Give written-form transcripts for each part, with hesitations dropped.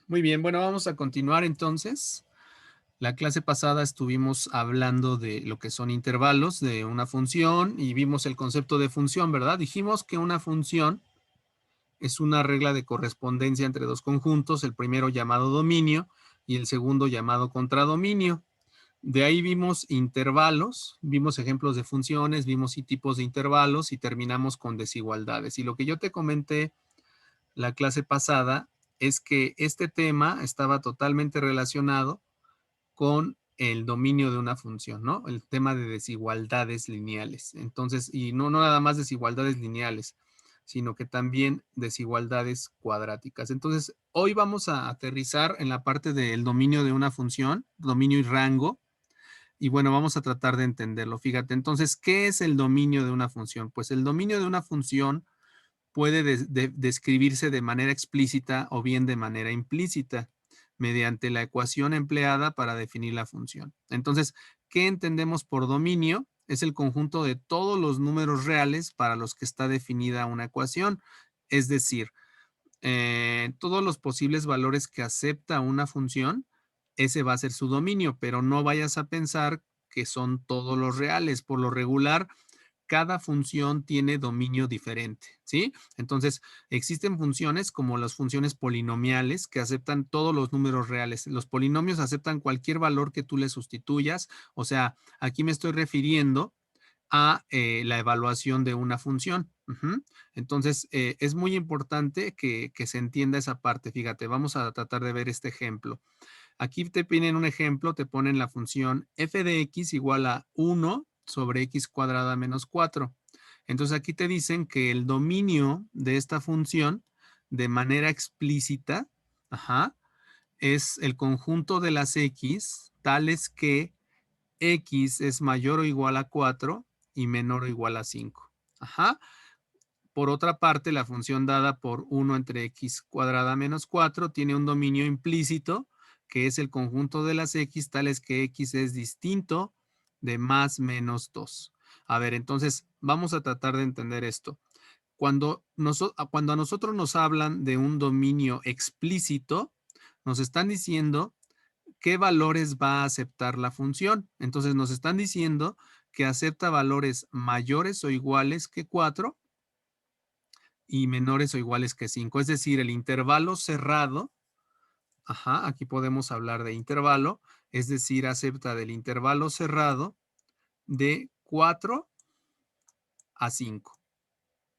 Muy bien, bueno, vamos a continuar entonces. La clase pasada estuvimos hablando de lo que son intervalos de una función y vimos el concepto de función, ¿verdad? Dijimos que una función es una regla de correspondencia entre dos conjuntos, el primero llamado dominio y el segundo llamado contradominio. De ahí vimos intervalos, vimos ejemplos de funciones, vimos y tipos de intervalos y terminamos con desigualdades. Y lo que yo te comenté la clase pasada es que este tema estaba totalmente relacionado con el dominio de una función, ¿no? El tema de desigualdades lineales. Entonces, y no nada más desigualdades lineales, sino que también desigualdades cuadráticas. Entonces, hoy vamos a aterrizar en la parte del dominio de una función, dominio y rango, y bueno, vamos a tratar de entenderlo. Fíjate, entonces, ¿qué es el dominio de una función? Pues el dominio de una función puede describirse de manera explícita o bien de manera implícita mediante la ecuación empleada para definir la función. Entonces, ¿qué entendemos por dominio? Es el conjunto de todos los números reales para los que está definida una ecuación. Es decir, todos los posibles valores que acepta una función, ese va a ser su dominio, pero no vayas a pensar que son todos los reales. Por lo regular, cada función tiene dominio diferente, ¿sí? Entonces, existen funciones como las funciones polinomiales que aceptan todos los números reales. Los polinomios aceptan cualquier valor que tú le sustituyas. O sea, aquí me estoy refiriendo a la evaluación de una función. Entonces, es muy importante que se entienda esa parte. Fíjate, vamos a tratar de ver este ejemplo. Aquí te piden un ejemplo, te ponen la función f de x igual a 1 sobre x cuadrada menos 4. Entonces aquí te dicen que el dominio de esta función de manera explícita, ajá, es el conjunto de las x tales que x es mayor o igual a 4 y menor o igual a 5. Ajá. Por otra parte, la función dada por 1 entre x cuadrada menos 4 tiene un dominio implícito, que es el conjunto de las x tales que x es distinto de más menos 2. A ver, entonces vamos a tratar de entender esto. Cuando a nosotros nos hablan de un dominio explícito, nos están diciendo qué valores va a aceptar la función. Entonces nos están diciendo que acepta valores mayores o iguales que 4 y menores o iguales que 5. Es decir, el intervalo cerrado, ajá, aquí podemos hablar de intervalo, es decir, acepta del intervalo cerrado de 4 a 5.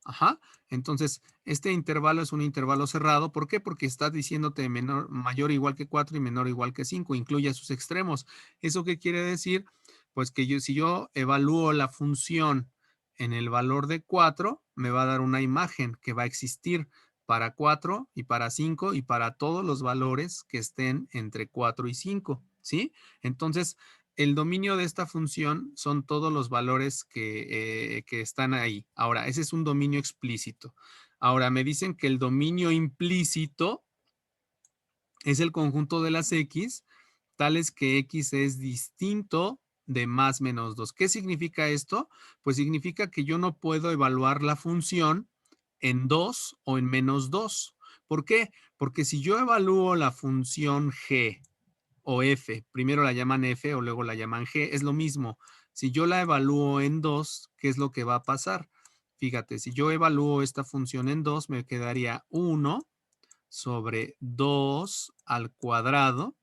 Ajá. Entonces, este intervalo es un intervalo cerrado. ¿Por qué? Porque está diciéndote mayor o igual que 4 y menor o igual que 5. Incluye a sus extremos. ¿Eso qué quiere decir? Pues que si yo evalúo la función en el valor de 4, me va a dar una imagen que va a existir para 4 y para 5 y para todos los valores que estén entre 4 y 5. ¿Sí? Entonces, el dominio de esta función son todos los valores que están ahí. Ahora, ese es un dominio explícito. Ahora, me dicen que el dominio implícito es el conjunto de las x, tales que x es distinto de más menos 2. ¿Qué significa esto? Pues significa que yo no puedo evaluar la función en 2 o en menos 2. ¿Por qué? Porque si yo evalúo la función g o f, primero la llaman f o luego la llaman g, es lo mismo. Si yo la evalúo en 2, ¿qué es lo que va a pasar? Fíjate, si yo evalúo esta función en 2, me quedaría 1 sobre 2 al cuadrado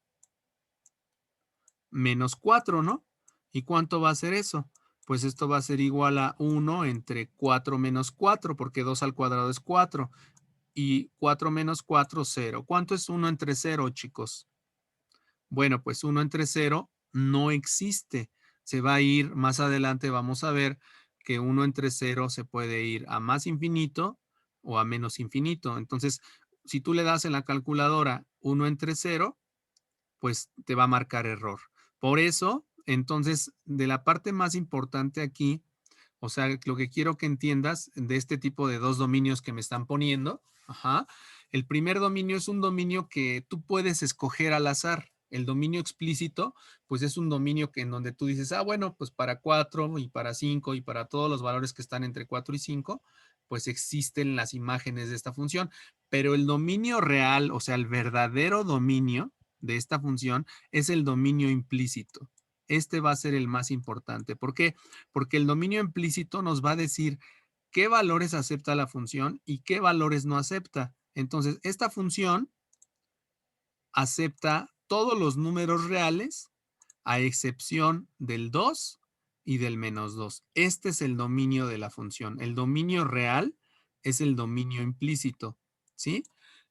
menos 4, ¿no? ¿Y cuánto va a ser eso? Pues esto va a ser igual a 1 entre 4 menos 4, porque 2 al cuadrado es 4. Y 4 menos 4, 0. ¿Cuánto es 1 entre 0, chicos? Bueno, pues 1 entre 0 no existe. Se va a ir, más adelante vamos a ver que 1 entre 0 se puede ir a más infinito o a menos infinito. Entonces, si tú le das en la calculadora 1 entre 0, pues te va a marcar error. Por eso, entonces, de la parte más importante aquí, o sea, lo que quiero que entiendas de este tipo de dos dominios que me están poniendo, ajá, el primer dominio es un dominio que tú puedes escoger al azar. El dominio explícito, pues es un dominio que en donde tú dices, bueno, pues para 4 y para 5 y para todos los valores que están entre 4 y 5, pues existen las imágenes de esta función, pero el dominio real, o sea, el verdadero dominio de esta función es el dominio implícito. Este va a ser el más importante. ¿Por qué? Porque el dominio implícito nos va a decir qué valores acepta la función y qué valores no acepta. Entonces, esta función acepta todos los números reales a excepción del 2 y del -2. Este es el dominio de la función. El dominio real es el dominio implícito, ¿sí?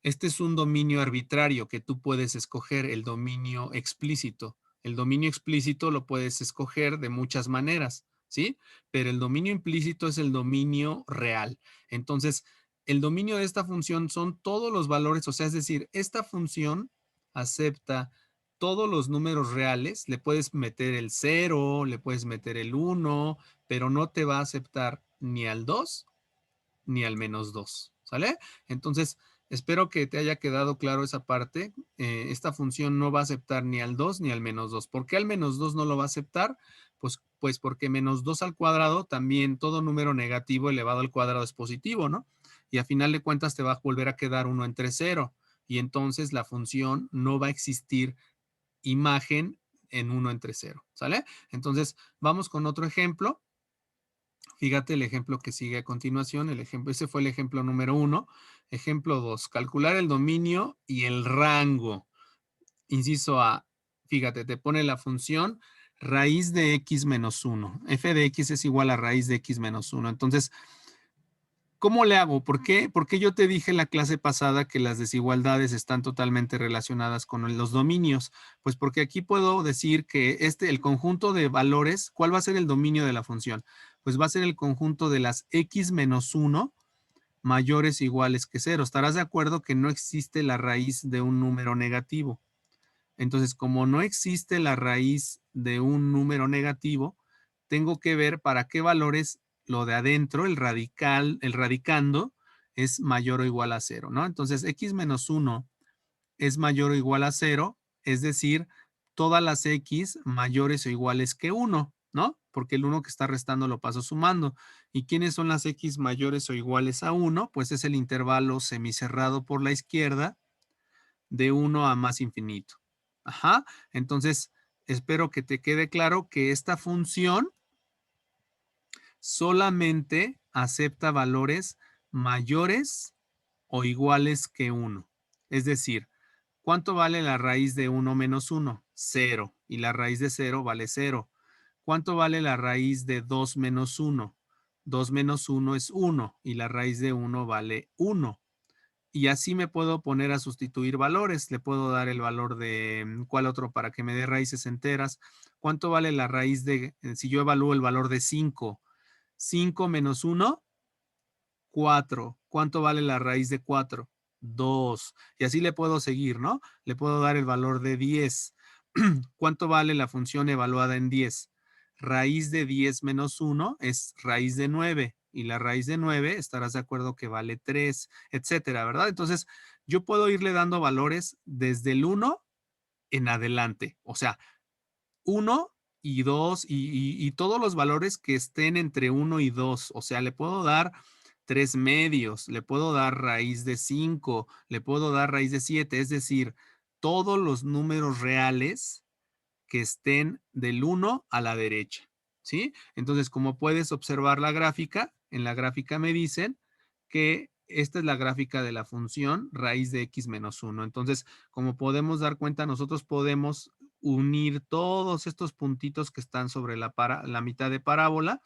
Este es un dominio arbitrario que tú puedes escoger, el dominio explícito. El dominio explícito lo puedes escoger de muchas maneras, ¿sí? Pero el dominio implícito es el dominio real. Entonces, el dominio de esta función son todos los valores, o sea, es decir, esta función acepta todos los números reales, le puedes meter el 0, le puedes meter el 1, pero no te va a aceptar ni al 2 ni al -2, ¿sale? Entonces, espero que te haya quedado claro esa parte. Esta función no va a aceptar ni al 2 ni al -2. ¿Por qué al -2 no lo va a aceptar? Pues porque -2 al cuadrado, también todo número negativo elevado al cuadrado es positivo, ¿no? Y a final de cuentas te va a volver a quedar 1 entre 0. Y entonces la función no va a existir imagen en 1 entre 0, ¿sale? Entonces, vamos con otro ejemplo. Fíjate el ejemplo que sigue a continuación. Ese fue el ejemplo número 1. Ejemplo 2, calcular el dominio y el rango. Inciso A, fíjate, te pone la función raíz de x menos 1. F de x es igual a raíz de x menos 1. Entonces, ¿cómo le hago? ¿Por qué yo te dije en la clase pasada que las desigualdades están totalmente relacionadas con los dominios? Pues porque aquí puedo decir que el conjunto de valores, ¿cuál va a ser el dominio de la función? Pues va a ser el conjunto de las x menos 1 mayores o iguales que 0. Estarás de acuerdo que no existe la raíz de un número negativo. Entonces, como no existe la raíz de un número negativo, tengo que ver para qué valores lo de adentro, el radicando, es mayor o igual a 0, ¿no? Entonces, x menos 1 es mayor o igual a 0, es decir, todas las x mayores o iguales que 1, ¿no? Porque el 1 que está restando lo paso sumando. ¿Y quiénes son las x mayores o iguales a 1? Pues es el intervalo semicerrado por la izquierda de 1 a más infinito. Ajá. Entonces, espero que te quede claro que esta función solamente acepta valores mayores o iguales que 1. Es decir, ¿cuánto vale la raíz de 1 menos 1? 0. Y la raíz de 0 vale 0. ¿Cuánto vale la raíz de 2 menos 1? 2 menos 1 es 1 y la raíz de 1 vale 1. Y así me puedo poner a sustituir valores. Le puedo dar el valor de, ¿cuál otro? Para que me dé raíces enteras. ¿Cuánto vale la raíz de, si yo evalúo el valor de 5? 5 menos 1, 4. ¿Cuánto vale la raíz de 4? 2. Y así le puedo seguir, ¿no? Le puedo dar el valor de 10. ¿Cuánto vale la función evaluada en 10? Raíz de 10 menos 1 es raíz de 9 y la raíz de 9 estarás de acuerdo que vale 3, etcétera, ¿verdad? Entonces, yo puedo irle dando valores desde el 1 en adelante, o sea, 1 y 2 y todos los valores que estén entre 1 y 2, o sea, le puedo dar 3 medios, le puedo dar raíz de 5, le puedo dar raíz de 7, es decir, todos los números reales que estén del 1 a la derecha, ¿sí? Entonces, como puedes observar la gráfica, en la gráfica me dicen que esta es la gráfica de la función raíz de x menos 1. Entonces, como podemos dar cuenta, nosotros podemos unir todos estos puntitos que están sobre la mitad de parábola.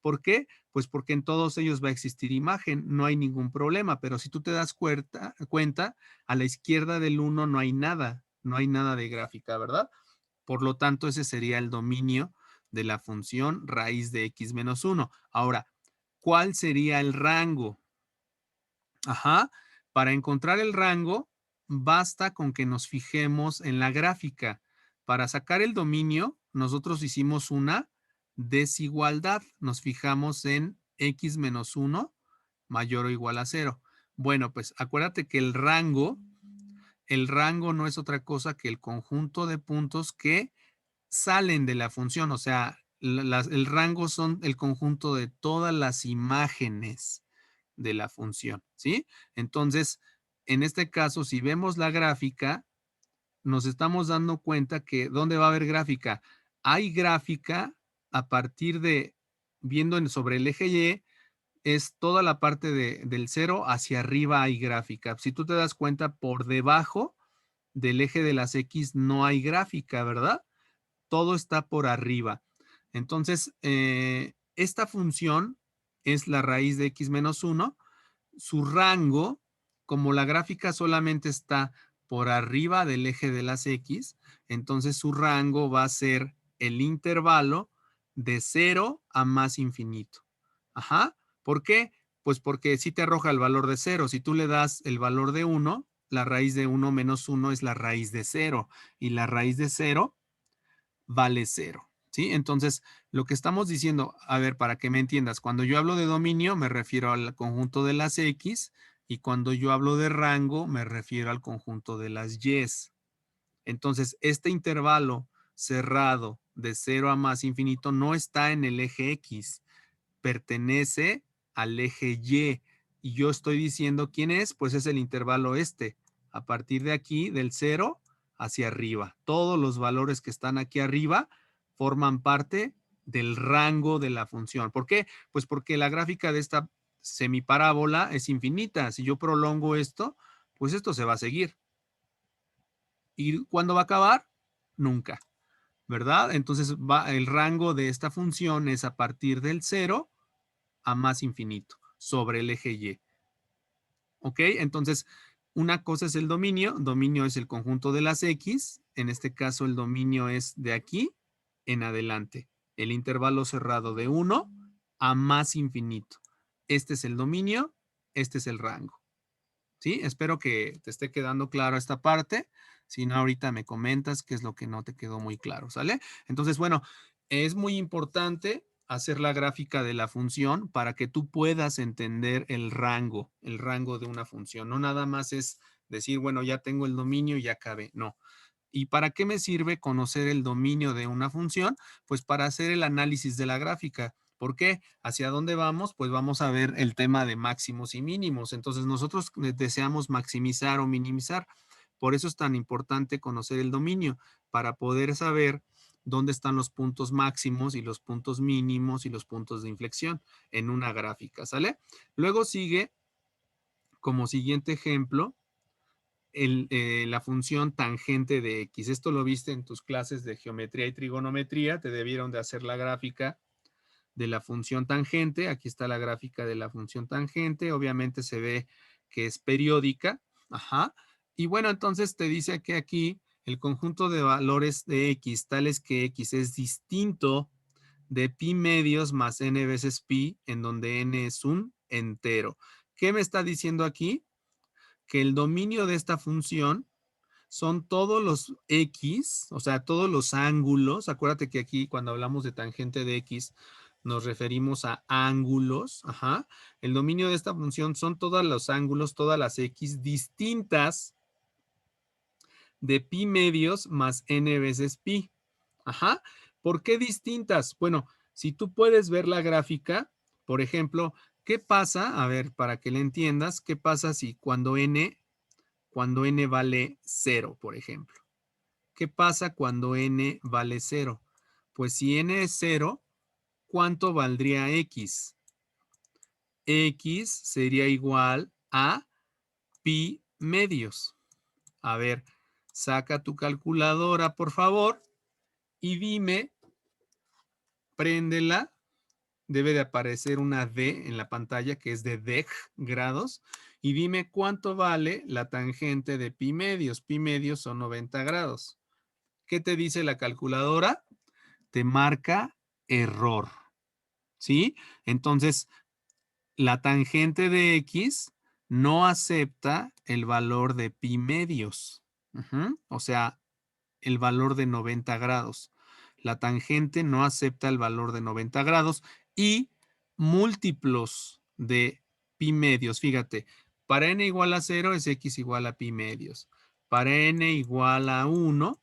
¿Por qué? Pues porque en todos ellos va a existir imagen, no hay ningún problema, pero si tú te das cuenta, a la izquierda del 1 no hay nada, no hay nada de gráfica, ¿verdad? Por lo tanto, ese sería el dominio de la función raíz de x menos 1. Ahora, ¿cuál sería el rango? Ajá, para encontrar el rango, basta con que nos fijemos en la gráfica. Para sacar el dominio, nosotros hicimos una desigualdad. Nos fijamos en x menos 1 mayor o igual a 0. Bueno, pues acuérdate que el rango no es otra cosa que el conjunto de puntos que salen de la función, o sea, el rango son el conjunto de todas las imágenes de la función, ¿sí? Entonces, en este caso, si vemos la gráfica, nos estamos dando cuenta que ¿dónde va a haber gráfica? Hay gráfica a partir de, viendo sobre el eje Y, es toda la parte del 0 hacia arriba hay gráfica. Si tú te das cuenta, por debajo del eje de las X no hay gráfica, ¿verdad? Todo está por arriba. Entonces, esta función es la raíz de X menos 1. Su rango, como la gráfica solamente está por arriba del eje de las X, entonces su rango va a ser el intervalo de 0 a más infinito. Ajá. ¿Por qué? Pues porque si te arroja el valor de 0. Si tú le das el valor de 1, la raíz de 1 menos 1 es la raíz de 0. Y la raíz de 0 vale 0. ¿Sí? Entonces, lo que estamos diciendo, a ver, para que me entiendas, cuando yo hablo de dominio, me refiero al conjunto de las X, y cuando yo hablo de rango, me refiero al conjunto de las Y. Entonces, este intervalo cerrado de 0 a más infinito no está en el eje X, pertenece al eje Y. Y yo estoy diciendo quién es, pues es el intervalo este. A partir de aquí, del 0 hacia arriba. Todos los valores que están aquí arriba forman parte del rango de la función. ¿Por qué? Pues porque la gráfica de esta semiparábola es infinita. Si yo prolongo esto, pues esto se va a seguir. ¿Y cuándo va a acabar? Nunca, ¿verdad? Entonces el rango de esta función es a partir del 0 a más infinito sobre el eje Y. ¿Ok? Entonces, una cosa es el dominio es el conjunto de las X, en este caso el dominio es de aquí en adelante, el intervalo cerrado de 1 a más infinito. Este es el dominio, este es el rango. ¿Sí? Espero que te esté quedando claro esta parte. Si no, ahorita me comentas qué es lo que no te quedó muy claro, ¿sale? Entonces, bueno, es muy importante hacer la gráfica de la función para que tú puedas entender el rango de una función. No nada más es decir, bueno, ya tengo el dominio y ya acabé. No. ¿Y para qué me sirve conocer el dominio de una función? Pues para hacer el análisis de la gráfica. ¿Por qué? ¿Hacia dónde vamos? Pues vamos a ver el tema de máximos y mínimos. Entonces nosotros deseamos maximizar o minimizar. Por eso es tan importante conocer el dominio, para poder saber dónde están los puntos máximos y los puntos mínimos y los puntos de inflexión en una gráfica, ¿sale? Luego sigue como siguiente ejemplo la función tangente de X. Esto lo viste en tus clases de geometría y trigonometría. Te debieron de hacer la gráfica de la función tangente. Aquí está la gráfica de la función tangente. Obviamente se ve que es periódica. Ajá. Y bueno, entonces te dice que aquí el conjunto de valores de X, tales que X es distinto de pi medios más n veces pi, en donde n es un entero. ¿Qué me está diciendo aquí? Que el dominio de esta función son todos los X, o sea, todos los ángulos. Acuérdate que aquí cuando hablamos de tangente de X nos referimos a ángulos. Ajá. El dominio de esta función son todos los ángulos, todas las X distintas de pi medios más n veces pi. Ajá. ¿Por qué distintas? Bueno, si tú puedes ver la gráfica, por ejemplo, ¿qué pasa? A ver, para que le entiendas, ¿qué pasa si cuando n vale 0, por ejemplo? ¿Qué pasa cuando n vale 0? Pues si n es 0, ¿cuánto valdría x? X sería igual a pi medios. A ver, saca tu calculadora, por favor, y dime, préndela. Debe de aparecer una D en la pantalla que es de deg grados. Y dime cuánto vale la tangente de pi medios. Pi medios son 90 grados. ¿Qué te dice la calculadora? Te marca error, ¿sí? Entonces, la tangente de X no acepta el valor de pi medios. O sea, el valor de 90 grados. La tangente no acepta el valor de 90 grados y múltiplos de pi medios. Fíjate, para n igual a 0 es x igual a pi medios. Para n igual a 1,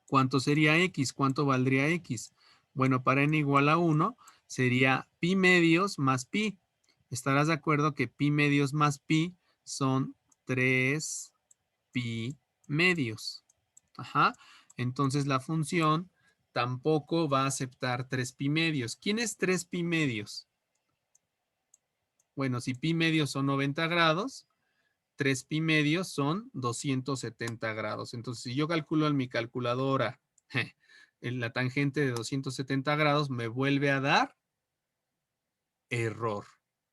¿cuánto sería x? ¿Cuánto valdría x? Bueno, para n igual a 1 sería pi medios más pi. estarás de acuerdo que pi medios más pi son 3 pi medios. Ajá. Entonces la función tampoco va a aceptar 3 pi medios. ¿Quién es 3 pi medios? Bueno, si pi medios son 90 grados, 3 pi medios son 270 grados. Entonces, si yo calculo en mi calculadora en la tangente de 270 grados, me vuelve a dar error.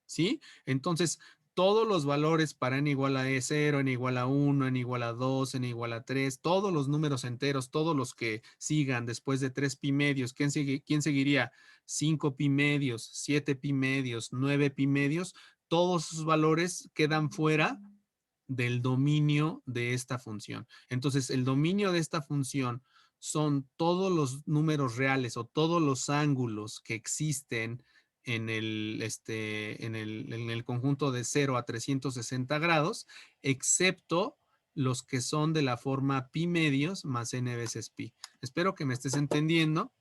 ¿Sí? Entonces, todos los valores para n igual a 0, n igual a 1, n igual a 2, n igual a 3, todos los números enteros, todos los que sigan después de 3 pi medios, ¿quién seguiría? 5 pi medios, 7 pi medios, 9 pi medios, todos sus valores quedan fuera del dominio de esta función. Entonces, el dominio de esta función son todos los números reales o todos los ángulos que existen en el conjunto de 0 a 360 grados, excepto los que son de la forma pi medios más n veces pi. Espero que me estés entendiendo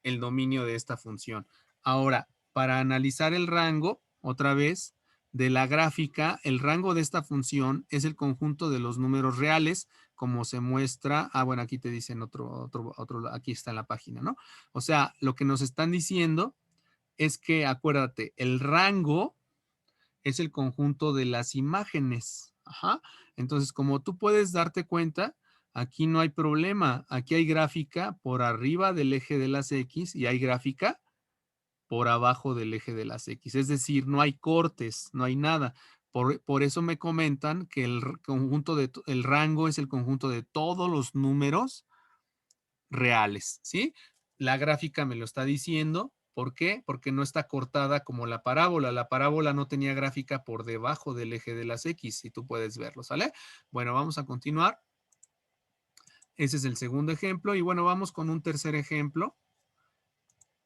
el dominio de esta función. Ahora, para analizar el rango, otra vez, de la gráfica, el rango de esta función es el conjunto de los números reales, como se muestra, bueno, aquí te dicen aquí está en la página, ¿no? O sea, lo que nos están diciendo es que, acuérdate, el rango es el conjunto de las imágenes. Ajá. Entonces, como tú puedes darte cuenta, aquí no hay problema. Aquí hay gráfica por arriba del eje de las X y hay gráfica por abajo del eje de las X. Es decir, no hay cortes, no hay nada. Por eso me comentan que el rango es el conjunto de todos los números reales, ¿sí? La gráfica me lo está diciendo. ¿Por qué? Porque no está cortada como la parábola. La parábola no tenía gráfica por debajo del eje de las X, si tú puedes verlo, ¿sale? Bueno, vamos a continuar. Ese es el segundo ejemplo. Y bueno, vamos con un tercer ejemplo.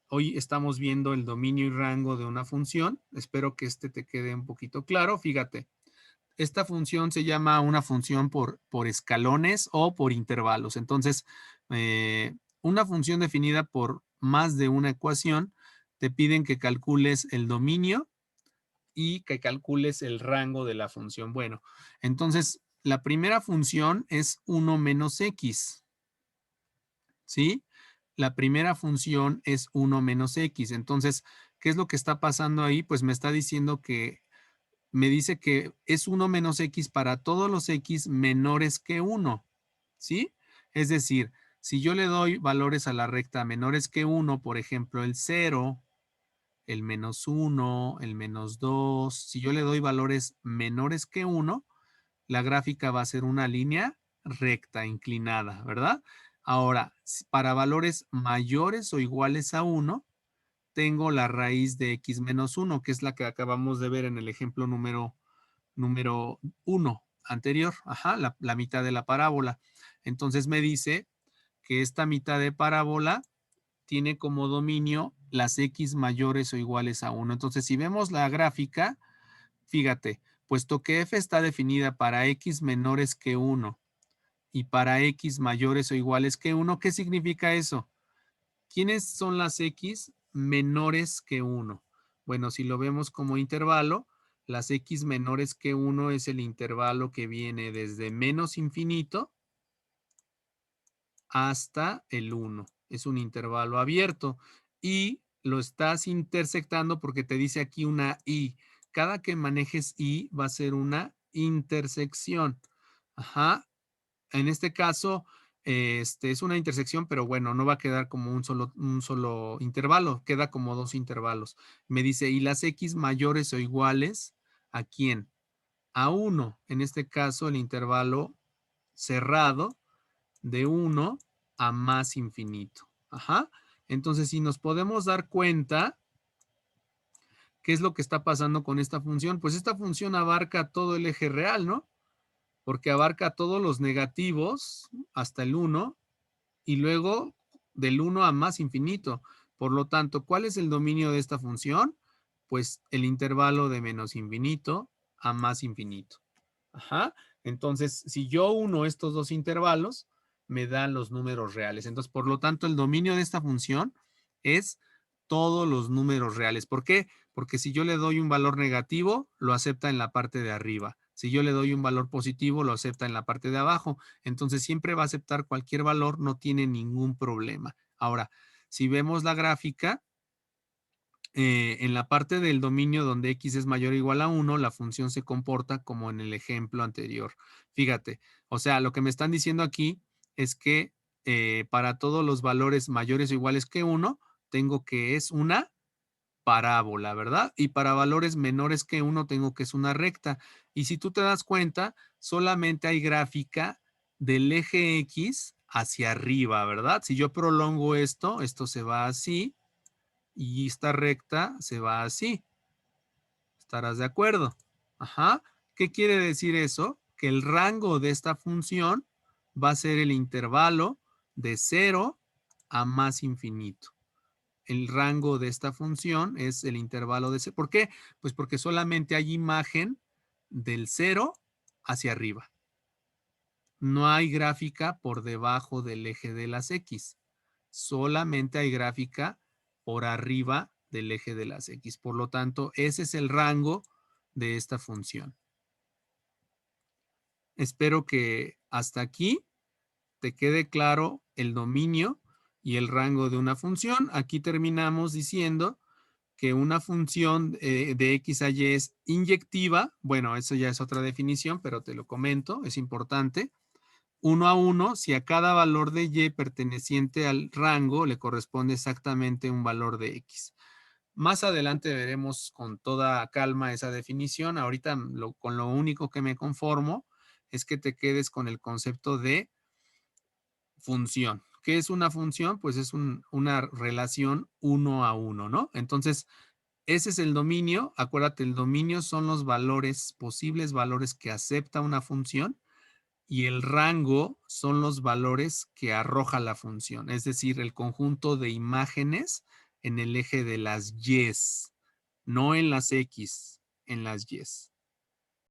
Hoy estamos viendo el dominio y rango de una función. Espero que este te quede un poquito claro. Fíjate, esta función se llama una función por escalones o por intervalos. Entonces, una función definida por más de una ecuación, te piden que calcules el dominio y que calcules el rango de la función. Bueno, entonces, la primera función es 1 menos x, ¿sí? La primera función es 1 menos x. Entonces, ¿qué es lo que está pasando ahí? Pues me está diciendo que me dice que es 1 menos x para todos los x menores que 1, ¿sí? Es decir, si yo le doy valores a la recta menores que 1, por ejemplo, el 0, el menos 1, el menos 2, si yo le doy valores menores que 1, la gráfica va a ser una línea recta, inclinada, ¿verdad? Ahora, para valores mayores o iguales a 1, tengo la raíz de x menos 1, que es la que acabamos de ver en el ejemplo número 1 anterior, ajá, la mitad de la parábola. Entonces me dice que esta mitad de parábola tiene como dominio las x mayores o iguales a 1. Entonces, si vemos la gráfica, fíjate, puesto que f está definida para x menores que 1 y para x mayores o iguales que 1, ¿qué significa eso? ¿Quiénes son las x menores que 1? Bueno, si lo vemos como intervalo, las x menores que 1 es el intervalo que viene desde menos infinito hasta el 1. Es un intervalo abierto y lo estás intersectando porque te dice aquí una i. Cada que manejes i va a ser una intersección. Ajá. En este caso, es una intersección, pero bueno, no va a quedar como un solo intervalo, queda como dos intervalos. Me dice, ¿y las x mayores o iguales a quién? A 1. En este caso, el intervalo cerrado de 1 a más infinito. Ajá. Entonces, si nos podemos dar cuenta, ¿qué es lo que está pasando con esta función? Pues esta función abarca todo el eje real, ¿no? Porque abarca todos los negativos hasta el 1 y luego del 1 a más infinito. Por lo tanto, ¿cuál es el dominio de esta función? Pues el intervalo de menos infinito a más infinito. Ajá. Entonces, si yo uno estos dos intervalos, me dan los números reales. Entonces, por lo tanto, el dominio de esta función es todos los números reales. ¿Por qué? porque si yo le doy un valor negativo, lo acepta en la parte de arriba. Si yo le doy un valor positivo, lo acepta en la parte de abajo. Entonces siempre va a aceptar cualquier valor, no tiene ningún problema. Ahora, si vemos la gráfica, en la parte del dominio donde x es mayor o igual a 1, la función se comporta como en el ejemplo anterior. Fíjate, o sea, lo que me están diciendo aquí es que para todos los valores mayores o iguales que 1, tengo que es una parábola, ¿verdad? Y para valores menores que 1, tengo que es una recta. Y si tú te das cuenta, solamente hay gráfica del eje X hacia arriba, ¿verdad? Si yo prolongo esto, esto se va así y esta recta se va así. ¿Estarás de acuerdo? Ajá. ¿Qué quiere decir eso? Que el rango de esta función va a ser el intervalo de 0 a más infinito. El rango de esta función es el intervalo de 0. ¿Por qué? Pues porque solamente hay imagen del 0 hacia arriba. No hay gráfica por debajo del eje de las X. Solamente hay gráfica por arriba del eje de las X. Por lo tanto, ese es el rango de esta función. Espero que hasta aquí te quede claro el dominio y el rango de una función. Aquí terminamos diciendo que una función de x a y es inyectiva. Bueno, eso ya es otra definición, pero te lo comento, es importante. 1 a 1, si a cada valor de y perteneciente al rango le corresponde exactamente un valor de x. Más adelante veremos con toda calma esa definición. Ahorita con lo único que me conformo es que te quedes con el concepto de función. ¿Qué es una función? Pues es una relación 1 a 1, ¿no? Entonces, ese es el dominio. Acuérdate, el dominio son los valores, posibles valores que acepta una función, y el rango son los valores que arroja la función, es decir, el conjunto de imágenes en el eje de las Y's, no en las X, en las Y's.